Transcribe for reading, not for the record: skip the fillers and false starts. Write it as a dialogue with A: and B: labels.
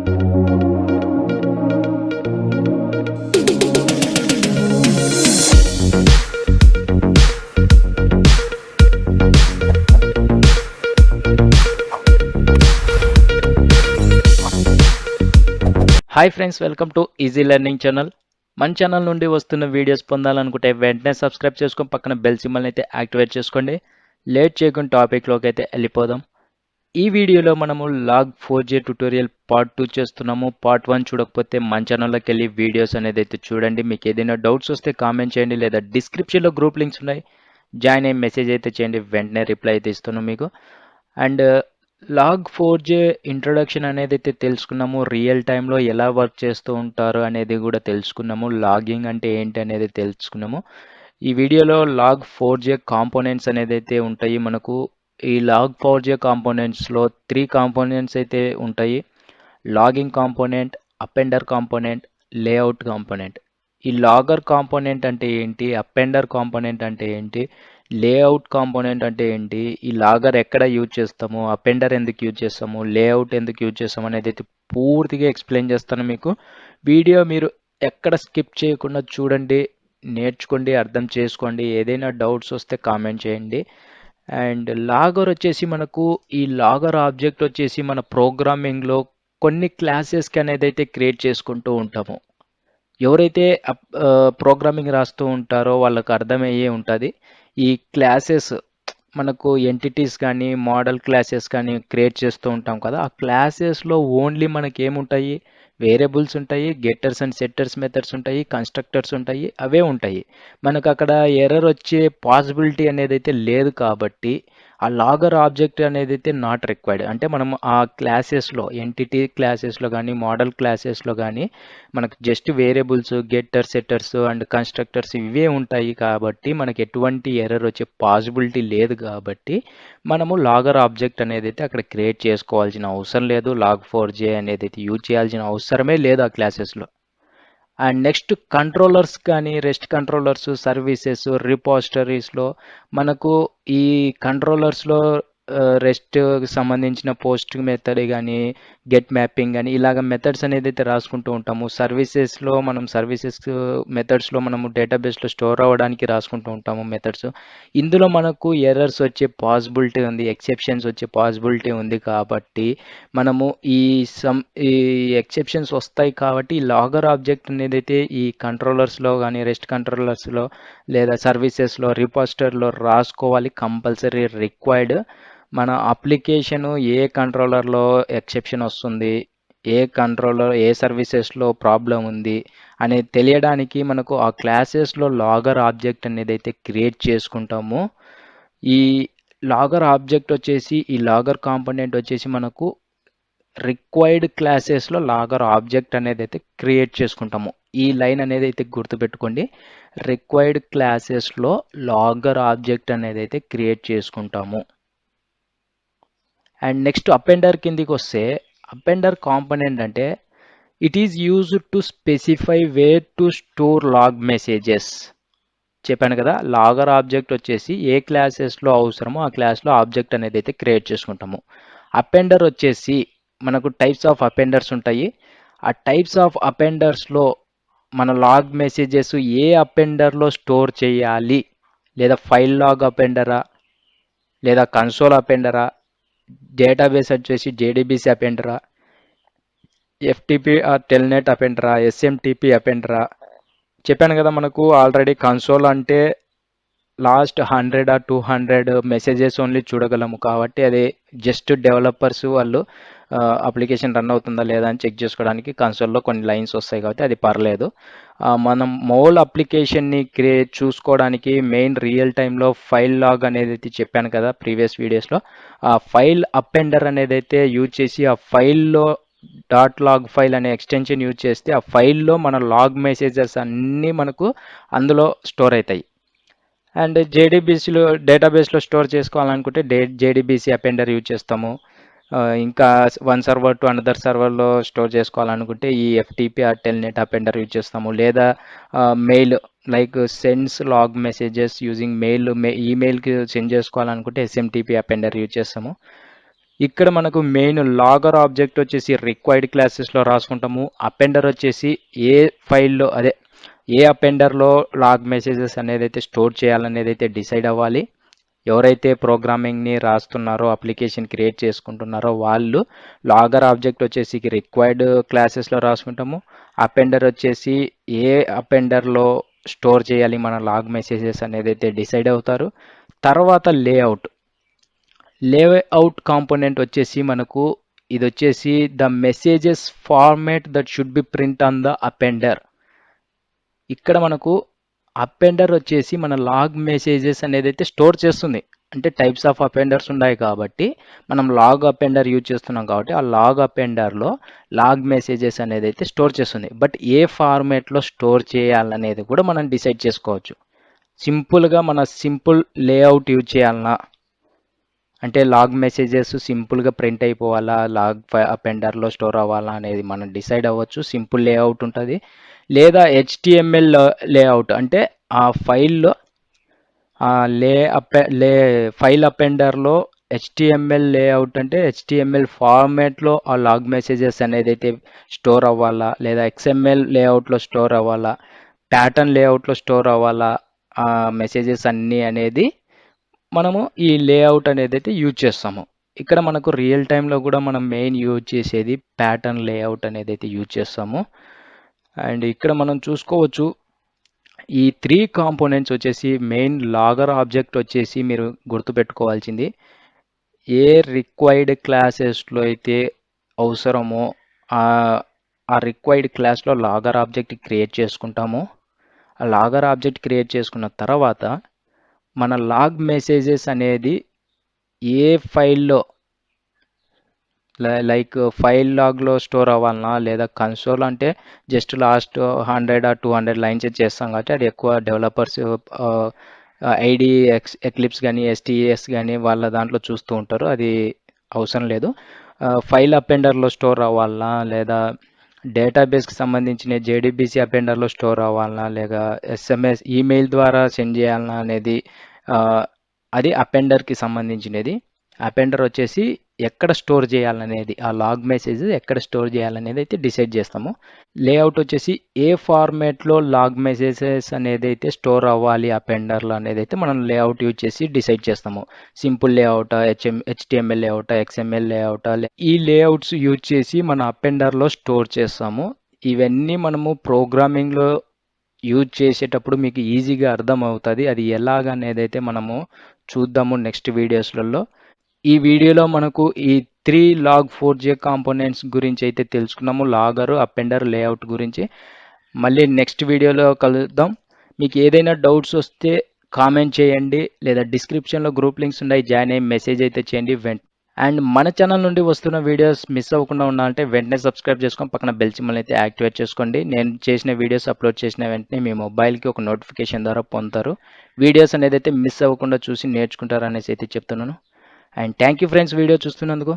A: Hi friends, welcome to easy learning channel. మన channel నుండి వస్తున్న వీడియోస్ పొందాలనుకుంటే వెంటనే సబ్స్క్రైబ్ చేసుకొని పక్కన బెల్ సింబల్ని అయితే యాక్టివేట్ చేసుకోండి. లేట్ చేయకుండా టాపిక్లోకి అయితే వెళ్ళిపోదాం. ఈ వీడియోలో మనము Log4j ట్యుటోరియల్ పార్ట్ 2 చేస్తున్నాము. పార్ట్ 1 చూడకపోతే మన ఛానల్లోకి వెళ్ళి వీడియోస్ అనేది అయితే చూడండి. మీకు ఏదైనా డౌట్స్ వస్తే కామెంట్ చేయండి, లేదా డిస్క్రిప్షన్లో గ్రూప్ లింక్స్ ఉన్నాయి, జాయిన్ అయ్యి మెసేజ్ అయితే చేయండి, వెంటనే రిప్లై అయితే ఇస్తాను మీకు. అండ్ Log4j ఇంట్రొడక్షన్ అనేది అయితే తెలుసుకున్నాము. రియల్ టైంలో ఎలా వర్క్ చేస్తూ ఉంటారు అనేది కూడా తెలుసుకున్నాము. లాగింగ్ అంటే ఏంటి అనేది తెలుసుకున్నాము. ఈ వీడియోలో Log4j కాంపోనెంట్స్ అనేది అయితే ఉంటాయి మనకు. ఈ Log4j కాంపోనెంట్స్లో 3 కాంపోనెంట్స్ అయితే ఉంటాయి: logging component, appender component, layout component. ఈ లాగర్ కాంపోనెంట్ అంటే ఏంటి, అపెండర్ కాంపోనెంట్ అంటే ఏంటి, లేఅవుట్ కాంపోనెంట్ అంటే ఏంటి, ఈ లాగర్ ఎక్కడ యూజ్ చేస్తాము, అపెండర్ ఎందుకు యూజ్ చేస్తాము, లేఅవుట్ ఎందుకు యూజ్ చేస్తాము అనేది అయితే పూర్తిగా ఎక్స్ప్లెయిన్ చేస్తాను మీకు. వీడియో మీరు ఎక్కడ స్కిప్ చేయకుండా చూడండి, నేర్చుకోండి, అర్థం చేసుకోండి. ఏదైనా డౌట్స్ వస్తే కామెంట్ చేయండి. అండ్ లాగర్ వచ్చేసి మనకు, ఈ లాగర్ ఆబ్జెక్ట్ వచ్చేసి మన ప్రోగ్రామింగ్లో కొన్ని క్లాసెస్కి అనేది అయితే క్రియేట్ చేసుకుంటూ ఉంటాము. ఎవరైతే ప్రోగ్రామింగ్ రాస్తూ ఉంటారో వాళ్ళకు అర్థమయ్యే ఉంటుంది. ఈ క్లాసెస్ మనకు ఎంటిటీస్ కానీ మోడల్ క్లాసెస్ కానీ క్రియేట్ చేస్తూ ఉంటాం కదా, ఆ క్లాసెస్లో ఓన్లీ మనకి ఏముంటాయి, వేరియబుల్స్ ఉంటాయి, గెట్టర్స్ అండ్ సెట్టర్స్ మెథడ్స్ ఉంటాయి, కన్స్ట్రక్టర్స్ ఉంటాయి, అవే ఉంటాయి. మనకు అక్కడ ఎర్రర్ వచ్చే పాసిబిలిటీ అనేది అయితే లేదు. కాబట్టి ఆ లాగర్ ఆబ్జెక్ట్ అనేది అయితే నాట్ రిక్వైర్డ్. అంటే మనం ఆ క్లాసెస్లో, ఎంటిటీ క్లాసెస్లో కానీ మోడల్ క్లాసెస్లో కానీ మనకు just variables, గెట్టర్స్, setters and constructors ఇవే ఉంటాయి. కాబట్టి మనకి ఎటువంటి ఎర్రర్ వచ్చే పాసిబిలిటీ లేదు. కాబట్టి మనము లాగర్ ఆబ్జెక్ట్ అనేది అయితే అక్కడ క్రియేట్ చేసుకోవాల్సిన అవసరం లేదు. Log4j అనేది అయితే యూజ్ చేయాల్సిన అవసరమే లేదు ఆ క్లాసెస్లో. అండ్ నెక్స్ట్ కంట్రోలర్స్ కానీ, రెస్ట్ కంట్రోలర్స్, సర్వీసెస్, రిపోజిటరీస్లో మనకు ఈ కంట్రోలర్స్లో రెస్ట్కి సంబంధించిన పోస్ట్ మెథడ్ కానీ, గెట్ మ్యాపింగ్ కానీ ఇలాగ మెథడ్స్ అనేది అయితే రాసుకుంటూ ఉంటాము. సర్వీసెస్లో మనం సర్వీసెస్ మెథడ్స్లో మనము డేటాబేస్లో స్టోర్ అవ్వడానికి రాసుకుంటూ ఉంటాము మెథడ్స్. ఇందులో మనకు ఎర్రర్స్ వచ్చే పాసిబిలిటీ ఉంది, ఎక్సెప్షన్స్ వచ్చే పాసిబిలిటీ ఉంది. కాబట్టి మనము ఈ ఎక్సెప్షన్స్ వస్తాయి. కాబట్టి ఈ లాగర్ ఆబ్జెక్ట్ అనేది అయితే ఈ కంట్రోలర్స్లో కానీ, రెస్ట్ కంట్రోలర్స్లో లేదా సర్వీసెస్లో, రిపోజిటరీలో రాసుకోవాలి, కంపల్సరీ రిక్వైర్డ్. మన అప్లికేషను ఏ కంట్రోలర్లో ఎక్సెప్షన్ వస్తుంది, ఏ కంట్రోలర్ ఏ సర్వీసెస్లో ప్రాబ్లం ఉంది అనేది తెలియడానికి మనకు ఆ క్లాసెస్లో లాగర్ ఆబ్జెక్ట్ అనేది అయితే క్రియేట్ చేసుకుంటాము. ఈ లాగర్ ఆబ్జెక్ట్ వచ్చేసి, ఈ లాగర్ కాంపోనెంట్ వచ్చేసి మనకు రిక్వైర్డ్ క్లాసెస్లో లాగర్ ఆబ్జెక్ట్ అనేది అయితే క్రియేట్ చేసుకుంటాము. ఈ లైన్ అనేది అయితే గుర్తుపెట్టుకోండి. రిక్వైర్డ్ క్లాసెస్లో లాగర్ ఆబ్జెక్ట్ అనేది అయితే క్రియేట్ చేసుకుంటాము. అండ్ నెక్స్ట్ అపెండర్ కిందికి వస్తే, అపెండర్ కాంపోనెంట్ అంటే it is used to specify where to store log messages. చెప్పాను కదా, లాగర్ ఆబ్జెక్ట్ వచ్చేసి ఏ క్లాసెస్లో అవసరమో ఆ క్లాస్లో ఆబ్జెక్ట్ అనేది అయితే క్రియేట్ చేసుకుంటాము. అపెండర్ వచ్చేసి మనకు టైప్స్ ఆఫ్ అపెండర్స్ ఉంటాయి. ఆ టైప్స్ ఆఫ్ అపెండర్స్లో మన లాగ్ మెసేజెస్ ఏ అపెండర్లో స్టోర్ చేయాలి, లేదా ఫైల్ లాగ్ అపెండరా, లేదా కన్సోల్ అపెండరా, డేటాబేస్ వచ్చేసి JDBC అపెండరా, FTP ఆర్ టెల్నెట్ అపెండరా, SMTP అపెండరా. చెప్పాను కదా, మనకు ఆల్రెడీ కన్సోల్ అంటే లాస్ట్ 100 ఆర్ 200 మెసేజెస్ ఓన్లీ చూడగలము. కాబట్టి అది జస్ట్ డెవలపర్స్ వాళ్ళు అప్లికేషన్ రన్ అవుతుందా లేదా అని చెక్ చేసుకోవడానికి కన్సోల్లో కొన్ని లైన్స్ వస్తాయి. కాబట్టి అది పర్లేదు. మనం మోల్ అప్లికేషన్ని చూసుకోవడానికి మెయిన్ రియల్ టైంలో ఫైల్ లాగ్ అనేది అయితే చెప్పాను కదా ప్రీవియస్ వీడియోస్లో, ఆ ఫైల్ అపెండర్ అనేది అయితే యూజ్ చేసి ఆ ఫైల్లో .log ఫైల్ అనే ఎక్స్టెన్షన్ యూజ్ చేస్తే ఆ ఫైల్లో మన లాగ్ మెసేజెస్ అన్నీ మనకు అందులో స్టోర్ అవుతాయి. అండ్ JDBCలో డేటాబేస్లో స్టోర్ చేసుకోవాలనుకుంటే JDBC అపెండర్ యూజ్ చేస్తాము. ఇంకా వన్ సర్వర్ టు అనదర్ సర్వర్లో స్టోర్ చేసుకోవాలనుకుంటే ఈ FTP or telnet appender use చేస్తాము. లేదా mail like sends log messages using ఈమెయిల్కి సెండ్ చేసుకోవాలనుకుంటే SMTP అపెండర్ యూజ్ చేస్తాము. ఇక్కడ మనకు మెయిన్ లాగర్ ఆబ్జెక్ట్ వచ్చేసి రిక్వైర్డ్ క్లాసెస్లో రాసుకుంటాము. అపెండర్ వచ్చేసి ఏ ఫైల్లో అదే ఏ అపెండర్లో లాగ్ మెసేజెస్ అనేది అయితే స్టోర్ చేయాలనేది అయితే డిసైడ్ అవ్వాలి. ఎవరైతే ప్రోగ్రామింగ్ని రాస్తున్నారో అప్లికేషన్ క్రియేట్ చేసుకుంటున్నారో వాళ్ళు లాగర్ ఆబ్జెక్ట్ వచ్చేసి రిక్వైర్డ్ క్లాసెస్లో రాసుకుంటాము. అపెండర్ వచ్చేసి ఏ అపెండర్లో స్టోర్ చేయాలి మన లాగ్ మెసేజెస్ అనేది అయితే డిసైడ్ అవుతారు. తర్వాత లేఅవుట్ కాంపోనెంట్ వచ్చేసి మనకు ఇది వచ్చేసి the messages format that should be print on the appender. ఇక్కడ మనకు అపెండర్ వచ్చేసి మన లాగ్ మెసేజెస్ అనేది అయితే స్టోర్ చేస్తుంది. అంటే టైప్స్ ఆఫ్ అపెండర్స్ ఉన్నాయి కాబట్టి మనం లాగ్ అపెండర్ యూజ్ చేస్తున్నాం కాబట్టి ఆ లాగ్ అపెండర్లో లాగ్ మెసేజెస్ అనేది అయితే స్టోర్ చేస్తుంది. బట్ ఏ ఫార్మాట్లో స్టోర్ చేయాలనేది కూడా మనం డిసైడ్ చేసుకోవచ్చు. సింపుల్గా మన సింపుల్ లేఅవుట్ యూజ్ చేయాలన్నా అంటే లాగ్ మెసేజెస్ సింపుల్గా ప్రింట్ అయిపోవాలా లాగ్ అపెండర్లో స్టోర్ అవ్వాలా అనేది మనం డిసైడ్ అవ్వచ్చు. సింపుల్ లేఅవుట్ ఉంటుంది. లేదా హెచ్టిఎంఎల్ లేఅవుట్ అంటే ఆ ఫైల్లో ఫైల్ అపెండర్లో హెచ్టిఎంఎల్ లేఅవుట్ అంటే హెచ్టిఎంఎల్ ఫార్మాట్లో ఆ లాగ్ మెసేజెస్ అనేది అయితే స్టోర్ అవ్వాలా, లేదా ఎక్స్ఎంఎల్ లేఅవుట్లో స్టోర్ అవ్వాలా, ప్యాటర్న్ లేఅవుట్లో స్టోర్ అవ్వాలా ఆ మెసేజెస్ అన్నీ అనేది మనము ఈ లేఅవుట్ అనేది అయితే యూజ్ చేస్తాము. ఇక్కడ మనకు రియల్ టైంలో కూడా మనం మెయిన్ యూజ్ చేసేది ప్యాటర్న్ లేఅవుట్ అనేది అయితే యూజ్ చేస్తాము. అండ్ ఇక్కడ మనం చూసుకోవచ్చు ఈ 3 కాంపోనెంట్స్ వచ్చేసి మెయిన్ లాగర్ ఆబ్జెక్ట్ వచ్చేసి మీరు గుర్తుపెట్టుకోవాల్సింది ఏ రిక్వైర్డ్ క్లాసెస్లో అయితే అవసరమో ఆ రిక్వైర్డ్ క్లాస్లో లాగర్ ఆబ్జెక్ట్ క్రియేట్ చేసుకుంటాము. ఆ లాగర్ ఆబ్జెక్ట్ క్రియేట్ చేసుకున్న తర్వాత మన లాగ్ మెసేజెస్ అనేది ఏ ఫైల్లో లైక్ ఫైల్ లాగ్లో స్టోర్ అవ్వాలన్నా లేదా కన్సోల్ అంటే జస్ట్ లాస్ట్ 100 ఆర్ 200 లైన్స్ చేస్తాం కాబట్టి అది ఎక్కువ డెవలపర్స్ ఐడి ఎక్లిప్స్ కానీ ఎస్టీఎస్ కానీ వాళ్ళ దాంట్లో చూస్తూ ఉంటారు. అది అవసరం లేదు. ఫైల్ అపెండర్లో స్టోర్ అవ్వాలన్నా లేదా డేటాబేస్కి సంబంధించిన జేడీబీసీ అపెండర్లో స్టోర్ అవ్వాలన్నా లేదా ఎస్ఎంఎస్ ఈమెయిల్ ద్వారా సెండ్ చేయాలన్నా అనేది అది అపెండర్కి సంబంధించినది. అపెండర్ వచ్చేసి ఎక్కడ స్టోర్ చేయాలనేది ఆ లాగ్ మెసేజ్ ఎక్కడ స్టోర్ చేయాలనేది అయితే డిసైడ్ చేస్తాము. లేఅవుట్ వచ్చేసి ఏ ఫార్మాట్లో లాగ్ మెసేజెస్ అనేది అయితే స్టోర్ అవ్వాలి అపెండర్లో అనేది అయితే మనం లేఅవుట్ యూజ్ చేసి డిసైడ్ చేస్తాము. సింపుల్ లేఅవుటా, హెచ్టిఎంఎల్ లేఅవుటా, ఎక్స్ఎంఎల్ లేఅవుటా, ఈ లేఅవుట్స్ యూజ్ చేసి మన అపెండర్లో స్టోర్ చేస్తాము. ఇవన్నీ మనము ప్రోగ్రామింగ్లో యూజ్ చేసేటప్పుడు మీకు ఈజీగా అర్థమవుతుంది. అది ఎలాగనేది అయితే మనము చూద్దాము నెక్స్ట్ వీడియోస్లలో. ఈ వీడియోలో మనకు ఈ 3 log4j కాంపోనెంట్స్ గురించి అయితే తెలుసుకున్నాము. లాగరు, అపెండర్, లేఅవుట్ గురించి. మళ్ళీ నెక్స్ట్ వీడియోలో కలుద్దాం. మీకు ఏదైనా డౌట్స్ వస్తే కామెంట్ చేయండి లేదా డిస్క్రిప్షన్లో గ్రూప్ లింక్స్ ఉన్నాయి, జాయిన్ అయ్యి మెసేజ్ అయితే చేయండి. అండ్ మన ఛానల్ నుండి వస్తున్న వీడియోస్ మిస్ అవ్వకుండా ఉండాలంటే వెంటనే సబ్స్క్రైబ్ చేసుకొని పక్కన బెల్ సింబల్ అయితే యాక్టివేట్ చేసుకోండి. నేను చేసిన వీడియోస్ అప్లోడ్ చేసిన వెంటనే మీ మొబైల్కి ఒక నోటిఫికేషన్ ద్వారా పొందుతారు. వీడియోస్ అనేది అయితే మిస్ అవ్వకుండా చూసి నేర్చుకుంటారు అనేసి అయితే చెప్తున్నాను. And thank you friends video చూస్తున్నందుకు.